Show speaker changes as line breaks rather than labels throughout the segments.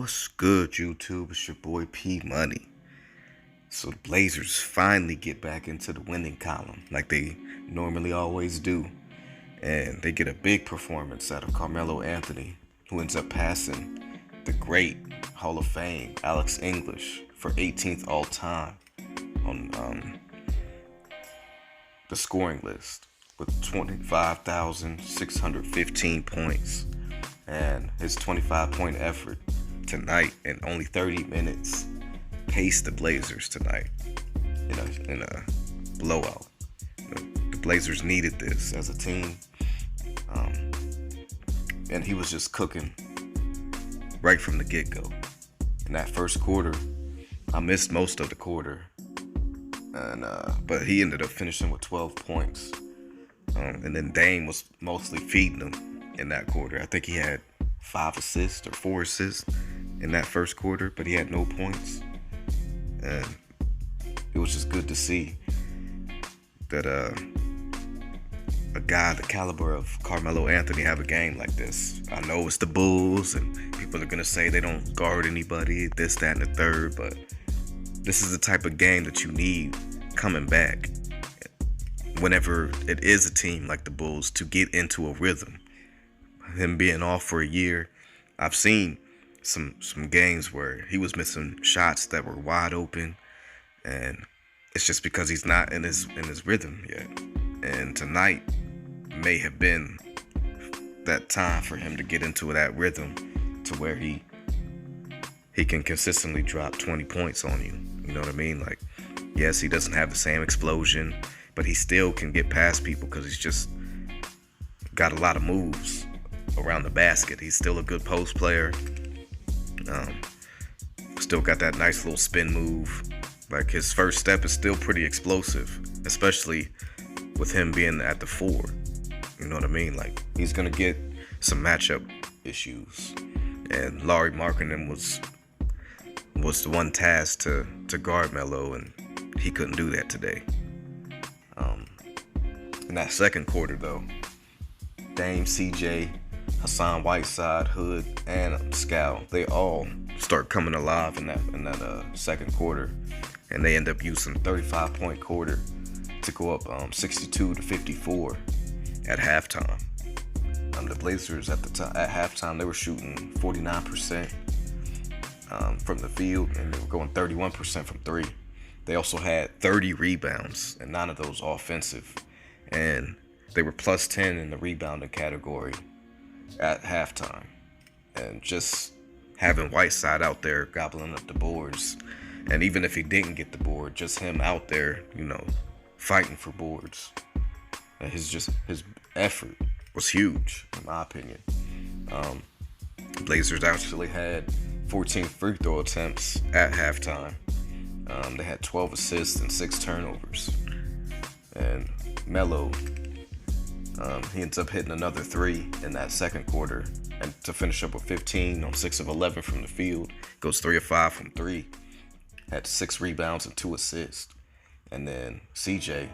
What's good, YouTube? It's your boy P Money. So the Blazers finally get back into the winning column like they normally always do. And they get a big performance out of Carmelo Anthony, who ends up passing the great Hall of Fame Alex English for 18th all time on the scoring list with 25,615 points. And his 25-point effort tonight in only 30 minutes paced the Blazers tonight in a blowout. The Blazers needed this as a team, and he was just cooking right from the get-go. In that first quarter, I missed most of the quarter, but he ended up finishing with 12 points, and then Dame was mostly feeding him in that quarter. I think he had 5 assists or 4 assists in that first quarter, but he had no points. And it was just good to see that a guy the caliber of Carmelo Anthony have a game like this. I know it's the Bulls, and people are going to say they don't guard anybody, this, that, and the third, but this is the type of game that you need coming back whenever it is a team like the Bulls to get into a rhythm. Him being off for a year, I've seen some games where he was missing shots that were wide open, and it's just because he's not in his rhythm yet. And tonight may have been that time for him to get into that rhythm to where he can consistently drop 20 points on you. You know what I mean? Like, yes, he doesn't have the same explosion, but he still can get past people because he's just got a lot of moves around the basket. He's still a good post player. Still got that nice little spin move. Like, his first step is still pretty explosive, especially with him being at the 4. You know what I mean? Like, he's gonna get some matchup issues, and Larry Markkinen was the one tasked to guard Melo, and he couldn't do that today. In that second quarter, though, Dame, CJ, Hassan Whiteside, Hood, and Scal, they all start coming alive in that second quarter, and they end up using 35-point quarter to go up 62-54 at halftime. The Blazers at halftime, they were shooting 49% from the field, and they were going 31% from 3. They also had 30 rebounds, and 9 of those offensive, and they were plus 10 in the rebounding category at halftime. And just having Whiteside out there gobbling up the boards, and even if he didn't get the board, just him out there, fighting for boards. And his effort was huge, in my opinion. Blazers actually had 14 free throw attempts at halftime. They had 12 assists and 6 turnovers. And Melo, he ends up hitting another 3 in that second quarter, and to finish up with 15 on 6 of 11 from the field. Goes 3 of 5 from 3. Had 6 rebounds and 2 assists. And then CJ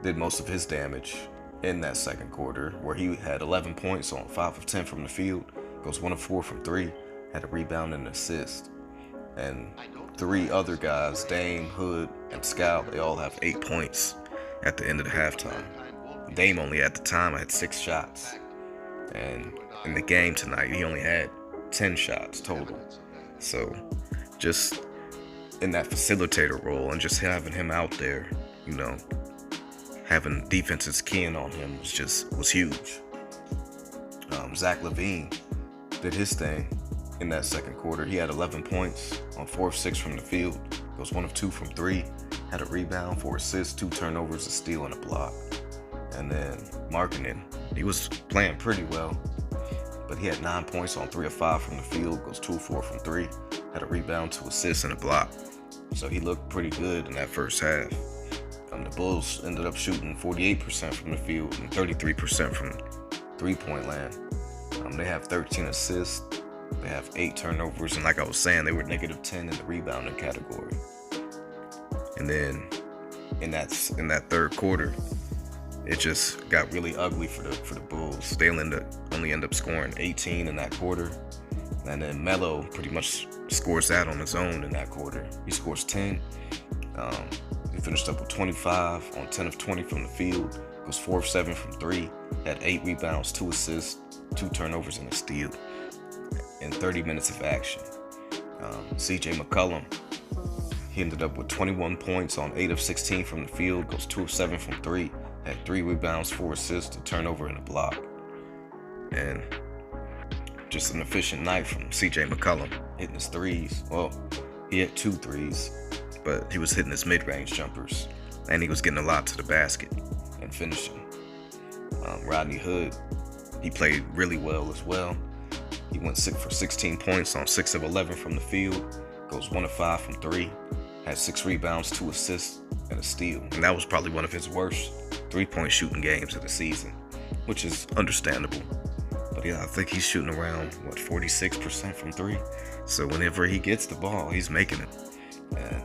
did most of his damage in that second quarter, where he had 11 points on 5 of 10 from the field. Goes 1 of 4 from 3. Had a rebound and an assist. And 3 other guys, Dame, Hood, and Scal, they all have 8 points at the end of the halftime. Dame only at the time had 6 shots. And in the game tonight, he only had 10 shots total. So just in that facilitator role, and just having him out there, having defenses keying on him was huge. Zach LaVine did his thing in that second quarter. He had 11 points on 4 of 6 from the field. Goes 1 of 2 from 3. Had a rebound, 4 assists, 2 turnovers, a steal, and a block. And then Markkinen, he was playing pretty well, but he had 9 points on 3 of 5 from the field. Goes 2 of 4 from 3. Had a rebound, 2 assists, and a block. So he looked pretty good in that first half. The Bulls ended up shooting 48% from the field and 33% from three-point land. They have 13 assists. They have 8 turnovers, and like I was saying, they were -10 in the rebounding category. And then in that third quarter, it just got really ugly for the Bulls. They only end up scoring 18 in that quarter, And then Melo pretty much scores that on his own in that quarter. He scores 10. He finished up with 25 on 10 of 20 from the field. Goes 4 of 7 from 3. Had 8 rebounds, 2 assists, 2 turnovers, and a steal in 30 minutes of action. CJ McCollum, he ended up with 21 points on 8 of 16 from the field. Goes 2 of 7 from 3. Had 3 rebounds, 4 assists, a turnover, and a block. And just an efficient night from CJ McCollum, hitting his threes. Well, he hit 2 threes, but he was hitting his mid-range jumpers, and he was getting a lot to the basket and finishing. Rodney Hood, he played really well as well. He went for 16 points on 6 of 11 from the field. Goes 1 of 5 from 3. Had 6 rebounds, 2 assists, and a steal. And that was probably one of his worst 3-point shooting games of the season, which is understandable. But yeah, I think he's shooting around, 46% from 3. So whenever he gets the ball, he's making it. And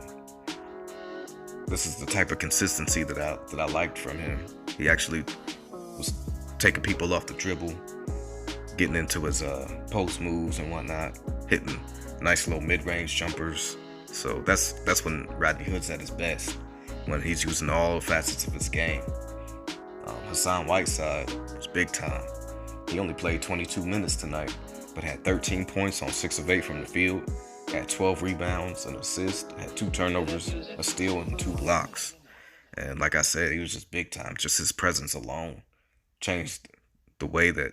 this is the type of consistency that I liked from him. He actually was taking people off the dribble, getting into his post moves and whatnot, hitting nice little mid-range jumpers. So that's when Rodney Hood's at his best, when he's using all facets of his game. Hassan Whiteside was big time. He only played 22 minutes tonight, but had 13 points on 6 of 8 from the field, had 12 rebounds, an assist, had 2 turnovers, a steal, and 2 blocks. And like I said, he was just big time. Just his presence alone changed the way that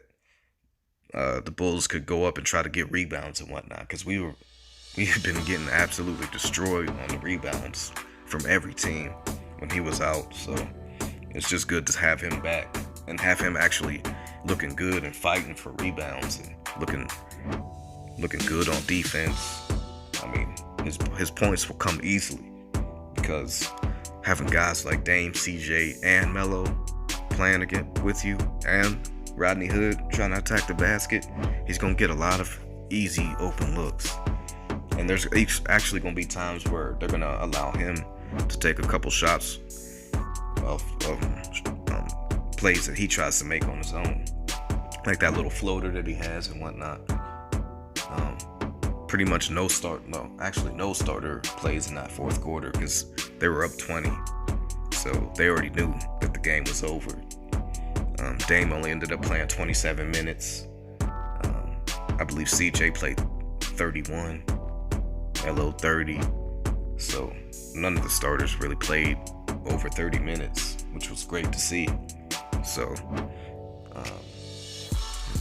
the Bulls could go up and try to get rebounds and whatnot, because we had been getting absolutely destroyed on the rebounds from every team when he was out. So it's just good to have him back and have him actually looking good and fighting for rebounds and looking good on defense. I mean, his points will come easily because having guys like Dame, CJ, and Melo playing with you, and Rodney Hood trying to attack the basket, he's going to get a lot of easy open looks. And there's actually going to be times where they're going to allow him to take a couple shots of plays that he tries to make on his own, like that little floater that he has and whatnot. Pretty much no starter plays in that fourth quarter because they were up 20, so they already knew that the game was over. Dame only ended up playing 27 minutes. I believe CJ played 31, Melo 30, so none of the starters really played over 30 minutes, which was great to see. So, let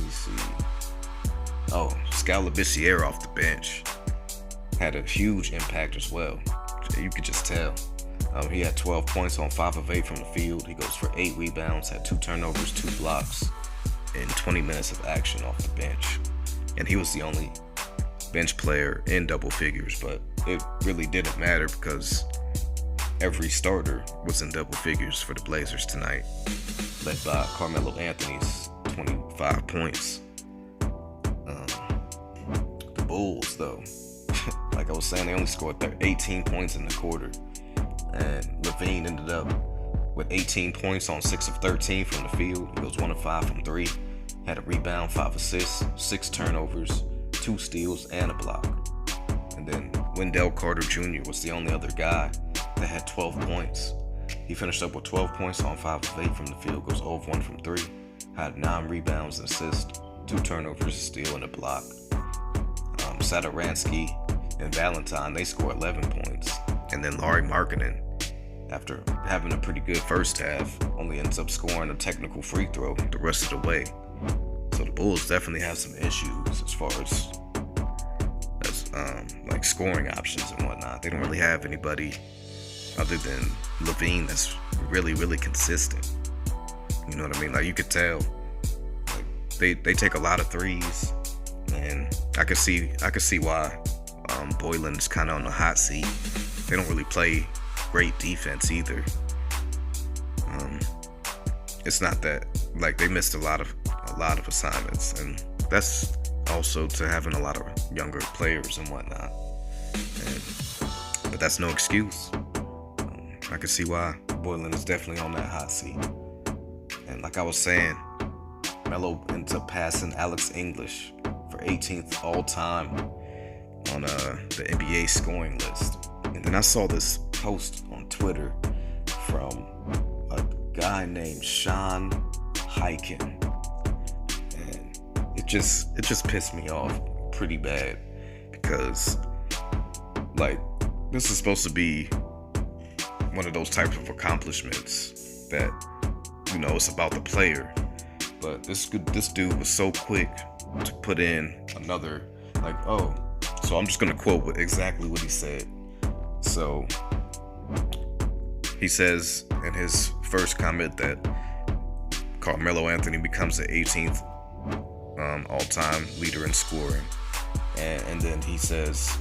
me see. Oh, Scalabiciere off the bench had a huge impact as well. You could just tell. He had 12 points on 5 of 8 from the field. He goes for 8 rebounds, had 2 turnovers, 2 blocks in 20 minutes of action off the bench. And he was the only bench player in double figures, but it really didn't matter because every starter was in double figures for the Blazers tonight, led by Carmelo Anthony's 25 points. The Bulls, though, like I was saying, they only scored 18 points in the quarter. And LaVine ended up with 18 points on 6 of 13 from the field. He goes 1 of 5 from 3. Had a rebound, 5 assists, 6 turnovers, 2 steals, and a block. And then Wendell Carter Jr. was the only other guy that had 12 points. He finished up with 12 points on 5 of 8 from the field, goes 0 of 1 from 3. Had 9 rebounds and assists, 2 turnovers, a steal, and a block. Satoransky and Valentine, they scored 11 points. And then Lauri Markkanen, after having a pretty good first half, only ends up scoring a technical free throw the rest of the way. So the Bulls definitely have some issues as far as like scoring options and whatnot. They don't really have anybody other than LaVine that's really, really consistent. You know what I mean? Like, you could tell, like, they take a lot of threes, and I could see why Boylan's kind of on the hot seat. They don't really play great defense either. It's not that, like, they missed a lot of assignments, and that's also to having a lot of younger players and whatnot. But that's no excuse. I can see why Boylan is definitely on that hot seat. And like I was saying, Melo ends up passing Alex English for 18th all time on the NBA scoring list. And then I saw this post on Twitter from a guy named Sean Highkin, and it just pissed me off pretty bad, because like, this is supposed to be one of those types of accomplishments that, you know, it's about the player. But this dude was so quick to put in another, like, oh, so I'm just gonna quote exactly what he said. So he says in his first comment that Carmelo Anthony becomes the 18th all-time leader in scoring, and then he says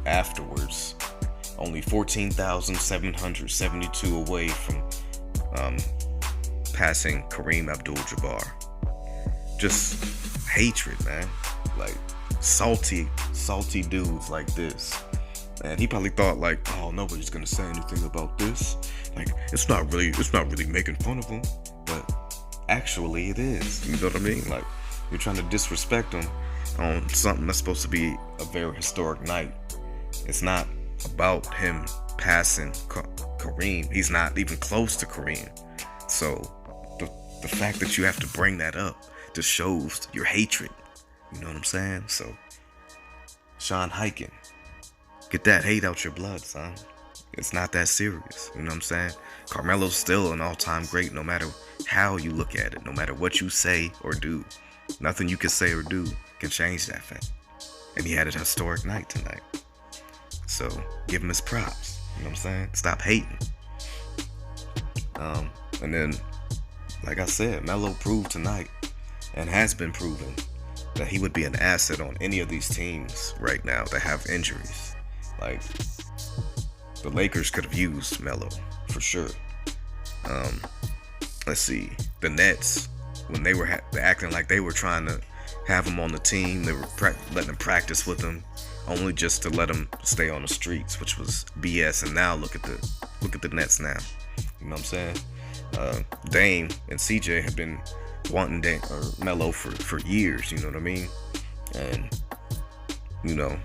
afterwards, only 14,772 away from passing Kareem Abdul-Jabbar. Just hatred, man. Like, salty dudes like this. And he probably thought, like, oh, nobody's gonna say anything about this. Like, it's not really making fun of him. But actually it is. You know what I mean? Like, you're trying to disrespect him on something that's supposed to be a very historic night. It's not about him passing Kareem. He's not even close to Kareem. So the fact that you have to bring that up just shows your hatred. You know what I'm saying? So, Sean Highkin, get that hate out your blood, son. It's not that serious. You know what I'm saying? Carmelo's still an all-time great, no matter how you look at it, no matter what you say or do. Nothing you can say or do can change that fact. And he had a historic night tonight. So, give him his props. You know what I'm saying? Stop hating. And then, like I said, Melo proved tonight, and has been proven, that he would be an asset on any of these teams right now that have injuries. Like, the Lakers could have used Melo for sure. Let's see, the Nets, when they were acting like they were trying to have him on the team, they were letting him practice with them, only just to let him stay on the streets, which was BS. And now look at the Nets now. You know what I'm saying? Dame and CJ have been wanting Melo for years. You know what I mean? And you know,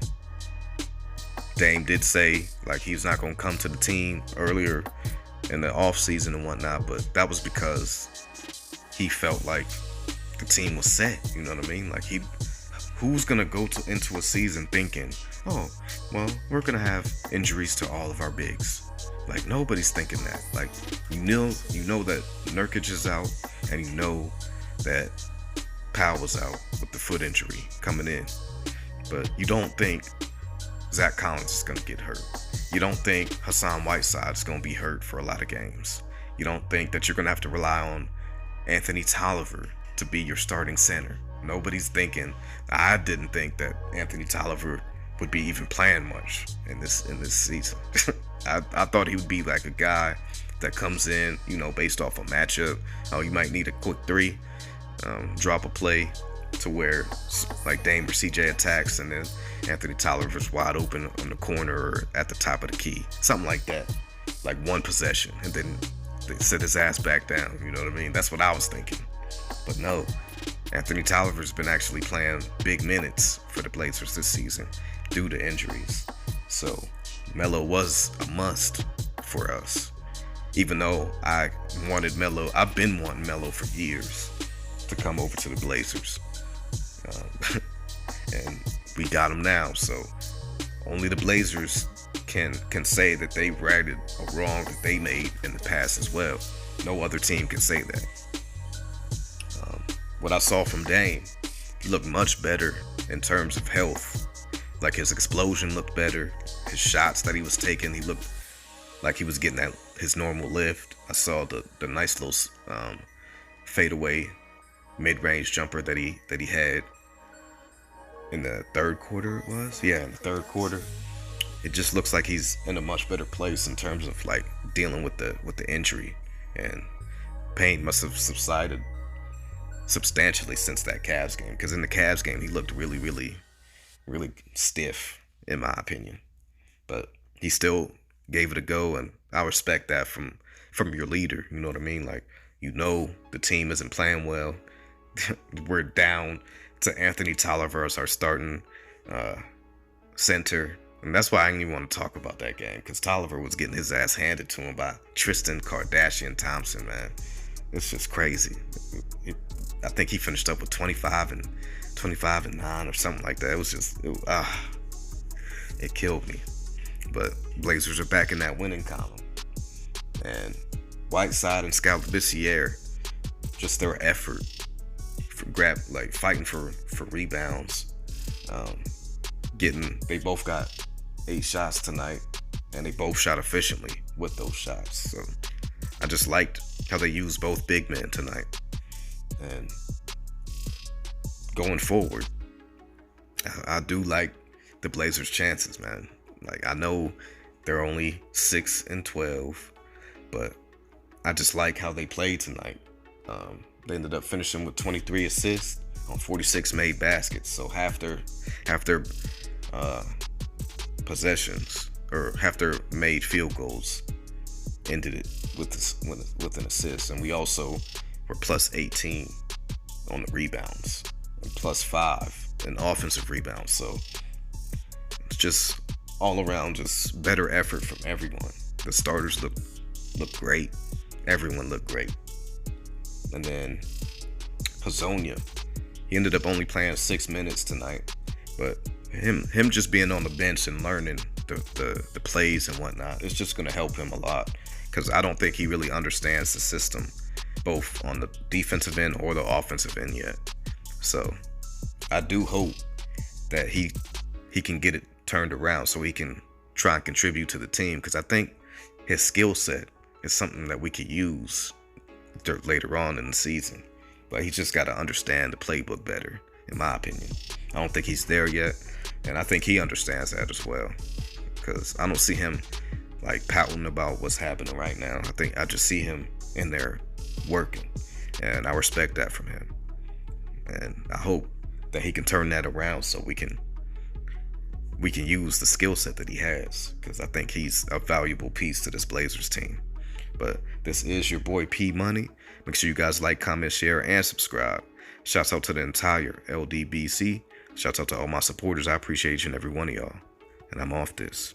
Dame did say like he's not gonna come to the team earlier in the off season and whatnot, but that was because he felt like the team was set. You know what I mean? Like, who's gonna go into a season thinking, oh, well, we're gonna have injuries to all of our bigs? Like, nobody's thinking that. Like, you know that Nurkic is out, and you know that Powell's out with the foot injury coming in, but you don't think Zach Collins is gonna get hurt. You don't think Hassan Whiteside is gonna be hurt for a lot of games. You don't think that you're gonna have to rely on Anthony Tolliver to be your starting center. Nobody's thinking. I didn't think that Anthony Tolliver would be even playing much in this season. I thought he would be like a guy that comes in, you know, based off a matchup. Oh, you might need a quick three, drop a play to where like Dame or CJ attacks, and then Anthony Tolliver's wide open on the corner or at the top of the key, something like that. Like one possession, and then they sit his ass back down. You know what I mean? That's what I was thinking. But no, Anthony Tolliver's been actually playing big minutes for the Blazers this season due to injuries. So Melo was a must for us. Even though I wanted Melo, I've been wanting Melo for years to come over to the Blazers. And we got him now. So only the Blazers can say that they righted a wrong that they made in the past as well. No other team can say that. What I saw from Dame, he looked much better in terms of health. Like, his explosion looked better. His shots that he was taking, he looked like he was getting at his normal lift. I saw the nice little fadeaway mid-range jumper that he had in the third quarter. It was, yeah, in the third quarter. It just looks like he's in a much better place in terms of like dealing with the injury, and pain must have subsided substantially since that Cavs game. Because in the Cavs game, he looked really, really, really stiff, in my opinion. But he still gave it a go, and I respect that from your leader. You know what I mean? Like, you know the team isn't playing well. We're down to Anthony Tolliver as our starting center. And that's why I didn't even want to talk about that game, because Tolliver was getting his ass handed to him by Tristan Kardashian Thompson, man. It's just crazy. I think he finished up with 25 and 9 or something like that. It was just, it killed me. But Blazers are back in that winning column. And Whiteside and Scalabrine, just their effort for fighting for rebounds. They both got 8 shots tonight, and they both shot efficiently with those shots. So I just liked how they used both big men tonight. And going forward, I do like the Blazers' chances, man. Like, I know they're only 6-12, but I just like how they played tonight. They ended up finishing with 23 assists on 46 made baskets. So half their possessions, or half their made field goals, ended it with an assist. And we also were plus 18 on the rebounds and plus 5 in offensive rebounds. So it's just all around, just better effort from everyone. The starters look great. Everyone looked great. And then Hazonia, he ended up only playing 6 minutes tonight, but him just being on the bench and learning the plays and whatnot, it's just going to help him a lot, because I don't think he really understands the system, both on the defensive end or the offensive end yet. So I do hope that he can get it turned around so he can try and contribute to the team, because I think his skill set is something that we could use later on in the season. But he just got to understand the playbook better, in my opinion. I don't think he's there yet, and I think he understands that as well, because I don't see him like pouting about what's happening right now. I just see him in there working, and I respect that from him. And I hope that he can turn that around so we can use the skill set that he has, because I think he's a valuable piece to this Blazers team. But this is your boy P Money. Make sure you guys like, comment, share, and subscribe. Shouts out to the entire LDBC. Shouts out to all my supporters. I appreciate each and every one of y'all. And I'm off this.